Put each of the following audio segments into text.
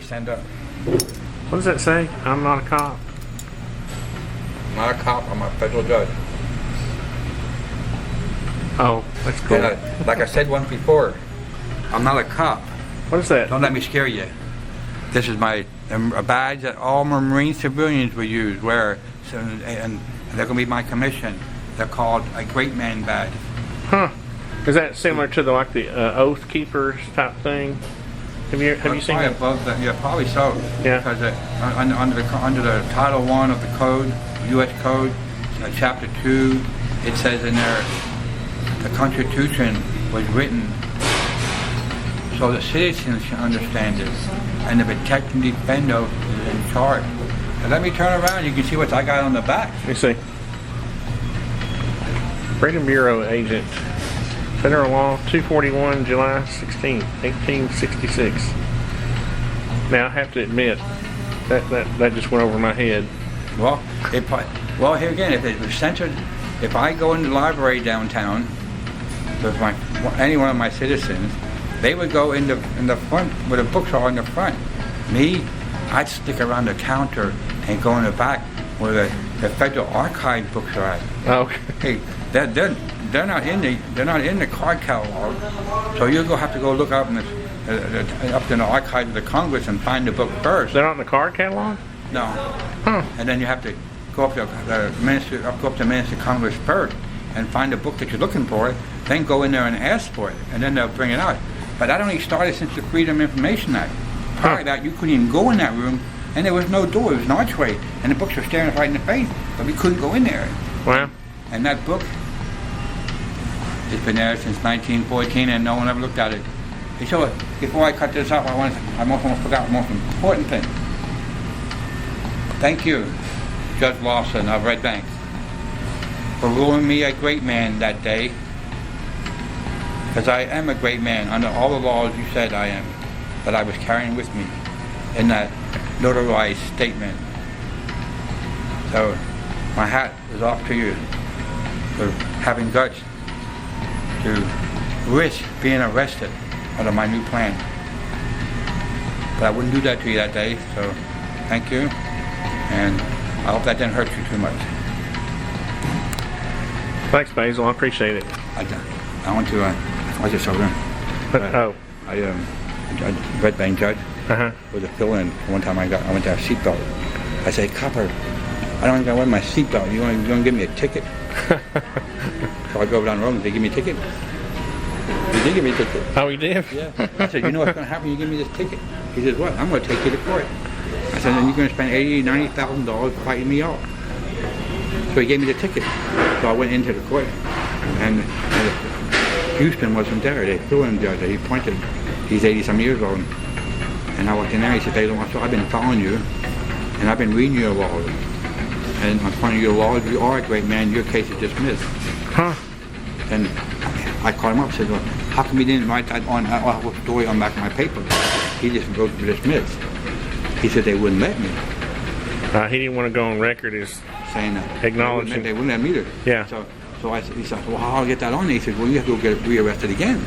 you stand up. What does that say? I'm not a cop. I'm not a cop, I'm a federal judge. Oh, that's cool. And like I said once before, I'm not a cop. What is that? Don't let me scare you. This is a badge that all Marine civilians will wear, so, and they're going to be my commission. They're called a Great Man badge. Huh. Is that similar to the Oath Keepers type thing? Have you seen that? Above that? Yeah, probably so. Yeah. Because under the Title I of the Code, U.S. Code, Chapter 2, it says in there, the Constitution was written so the citizens can understand it, and the protect and defend those is in charge. Now let me turn around. You can see what I got on the back. Let me see. Freedom Bureau agent. Federal Law 241, July 16, 1866. Now I have to admit that just went over my head. Well, here again, if it was censored, if I go in the library downtown with any one of my citizens, they would go in the front where the books are in the front. Me, I'd stick around the counter and go in the back where the Federal Archive books are at. Okay. Hey, they're not in the card catalog, so you'll have to go look up in the archive of the Congress and find the book first. They're not in the card catalog? No. Huh. And then you have to go up to the Minister of Congress first and find the book that you're looking for. Then go in there and ask for it, and then they'll bring it out. But that only started since the Freedom of Information Act. Prior to that, you couldn't even go in that room, and there was no door. It was an archway, and the books were staring us right in the face, but we couldn't go in there. Wow. And that book, it's been there since 1914, and no one ever looked at it. Hey, so before I cut this off, I almost forgot the most important thing. Thank you, Judge Lawson of Red Bank, for ruling me a great man that day. Because I am a great man under all the laws you said I am, that I was carrying with me in that notarized statement. So my hat is off to you for having guts to risk being arrested under my new plan. But I wouldn't do that to you that day, so thank you, and I hope that didn't hurt you too much. Thanks, Basil. I appreciate it. I want to, I just told him. Red Bank judge with a fill-in. One time I went to have a seatbelt. I said, "Copper, I don't even wear my seatbelt. You want to give me a ticket?" So I drove down the road and they give me a ticket. He did give me a ticket. Oh, he did? Yeah. I said, "You know what's going to happen when you give me this ticket?" He says, "What? I'm going to take you to court." I said, "Then you're going to spend $80,000, $90,000 fighting me out." So he gave me the ticket. So I went into the court, and Houston wasn't there. They threw him there. He pointed. He's 80-some years old. And I walked in there. He said, "Basil Marceaux, I've been following you, and I've been reading your laws. And I'm pointing your laws. You are a great man. Your case is dismissed." Huh. And I called him up and said, "Well, how come you didn't write that on a story on the back of my paper?" He just wrote dismissed. He said they wouldn't let me. He didn't want to go on record as saying that. Acknowledging. They wouldn't let me either. Yeah. So he said, "Well, how do I get that on?" He said, "Well, you have to go get rearrested again."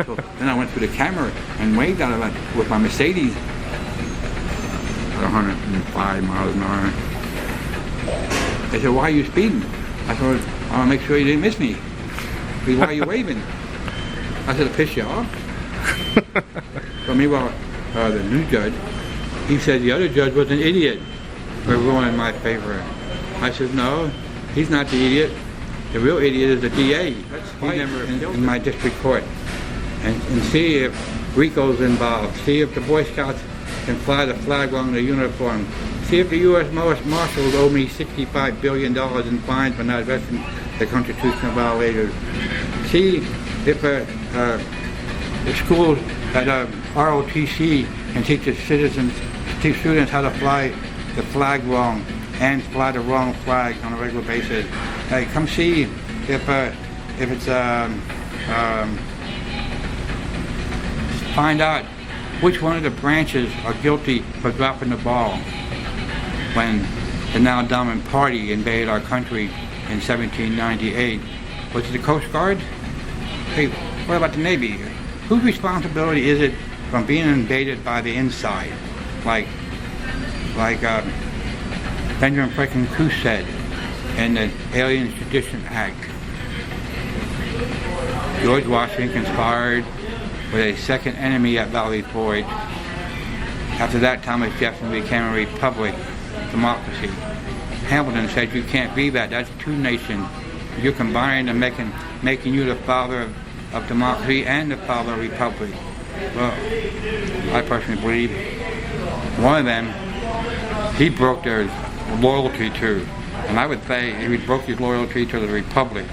So then I went through the camera and waved at him with my Mercedes at 105 miles an hour. They said, "Why are you speeding?" I said, "I want to make sure you didn't miss me." He said, "Why are you waving?" I said, "To piss you off." So meanwhile, the new judge, he said the other judge was an idiot for ruling my favor. I said, "No, he's not the idiot. The real idiot is the DA. He's never in my district court. And see if RICO's involved. See if the Boy Scouts can fly the flag along the uniform. See if the U.S. Marshals owe me $65 billion in fines for not arresting the constitutional violators. See if the schools at ROTC can teach students how to fly the flag wrong and fly the wrong flag on a regular basis. Hey, come see if it's find out which one of the branches are guilty for dropping the ball when the now dominant party invaded our country in 1798. Was it the Coast Guard? Hey, what about the Navy? Whose responsibility is it from being invaded by the inside, like Benjamin Franklin said in the Alien Sedition Act. George Washington conspired with a second enemy at Valley Forge. After that, Thomas Jefferson became a republic, democracy. Hamilton said you can't be that. That's two nations. You're combining and making you the father of democracy and the father of republic. Well, I personally believe one of them, he broke their loyalty to. And I would say he broke his loyalty to the republic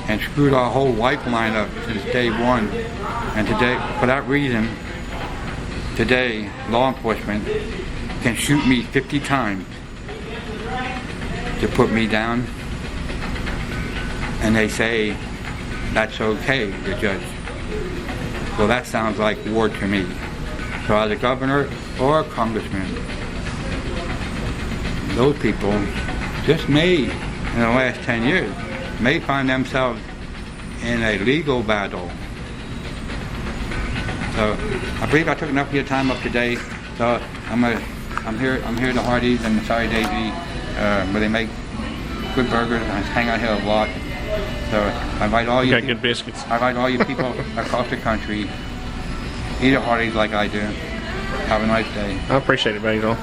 and screwed our whole lifeline up since day one. And today, for that reason, today, law enforcement can shoot me 50 times to put me down. And they say, that's okay, the judge. Well, that sounds like war to me. So as a governor or a congressman, those people just may, in the last 10 years, may find themselves in a legal battle. So I believe I took enough of your time up today. So I'm here at the Hardee's and Sorry Daisy, where they make good burgers. I hang out here a lot. So I invite all you. Got good biscuits. I invite all you people across the country. Eat at Hardee's like I do. Have a nice day. I appreciate it, Basil.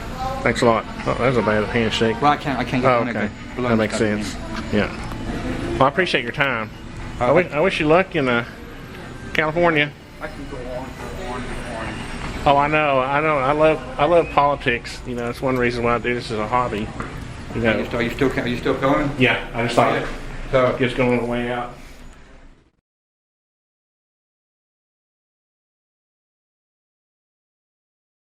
Thanks a lot. Oh, that was a bad handshake. Well, I can't get Oh, on okay. it. That makes sense. Yeah. Well, I appreciate your time. I wish you luck in California. I can go on. Oh, I know. I love politics. You know, that's one reason why I do this as a hobby. You know. Are you still filming? Yeah, I just thought it. So Just going on the way out.